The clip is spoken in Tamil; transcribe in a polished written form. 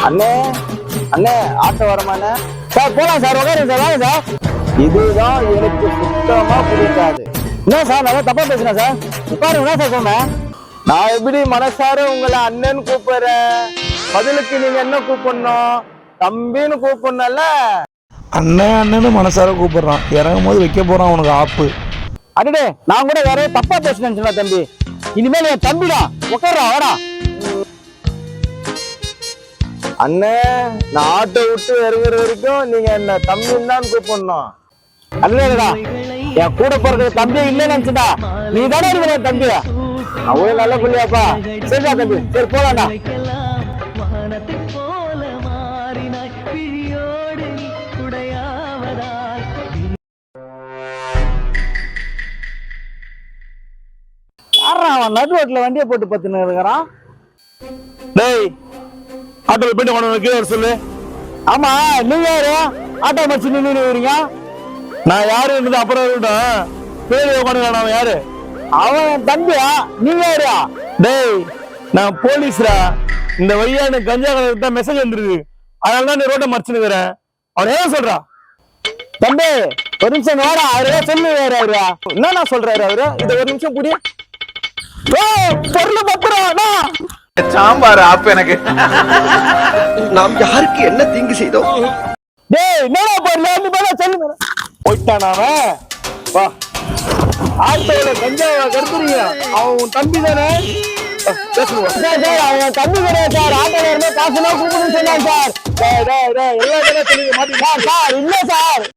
அண்ணே அண்ணே ஆட்டோ வரமாண்ணே சார் போலாம் சார் உட்காருங்க சார் வாங்க சார் இதுதான் எனக்கு சுத்தமா பிடிக்காது என்ன சார் நான் தப்பா பேசுறேன் சார் உட்காருங்க என்ன சார் சொன்னேன் நான் எப்படி மனசார உங்களை அண்ணன் கூப்பிடுறேன் பதிலுக்கு நீங்க என்ன கூப்பிடணும் தம்பின்னு கூப்பிடணும்ல அண்ணன் அண்ணன்னு மனசார கூப்பிடுறான் இறங்கும் போது வைக்க போறான் உனக்கு ஆப்பு அடடே நான் கூட வேற தப்பா பேசுனேன்னு சொன்ன தம்பி இனிமேல் என் தம்பிடா உட்கார்றா வாடா அண்ணே நான் ஆட்டோ விட்டு இறங்குற வரைக்கும் நீங்க என்ன தம்பின்னு தான் கூப்பிடணும் அண்ணேடா என் கூட பிறகு தம்பி இல்லைன்னு நினைச்சுடா நீ தானே இருக்கிற தம்பியா அவ்வளவு நல்ல பிள்ளையாப்பா சரிடா தம்பி சரி போலாம்டா அவன் நடு ரோட்ல வண்டியை போட்டு பத்துன்னு இருக்கிறான் டேய் ஆட்டோல போயிட்டு கொண்டு கீழே சொல்லு ஆமா நீங்க யாரு ஆட்டோ மச்சு நின்று வரீங்க நான் யாரு இருந்தது அப்புறம் இருக்கட்டும் பேரு உட்காந்து அவன் யாரு அவன் தம்பியா நீங்க யாரு டேய் நான் போலீஸ்ரா இந்த வழியா எனக்கு கஞ்சா கலருக்கு தான் மெசேஜ் வந்துருது அதனால தான் நீ ரோட்டை மறைச்சுன்னுக்கிறேன் அவன் ஏன் சொல்றா தம்பி ஒரு நிமிஷம் வாடா அவரு சொல்லு வேற அவரு என்ன சொல்றாரு அவரு இது ஒரு நிமிஷம் புரிய பொருள் பத்திரா சாம்பார் ஆப் எனக்கு நாம் யாருக்கு என்ன தீங்கு செய்தோம் டேய் என்னடா பொருள் நீ போடா சொல்லு போயிட்டான் அவன் வா ஆட்டோல கஞ்சாவா கருத்துறீங்க அவன் தம்பி தானே அவன் தம்பி கிடையாது சார் ஆட்டோல காசு எல்லாம் கூப்பிடுன்னு சொன்னாங்க சார் எல்லா மாட்டி சார் இல்ல சார்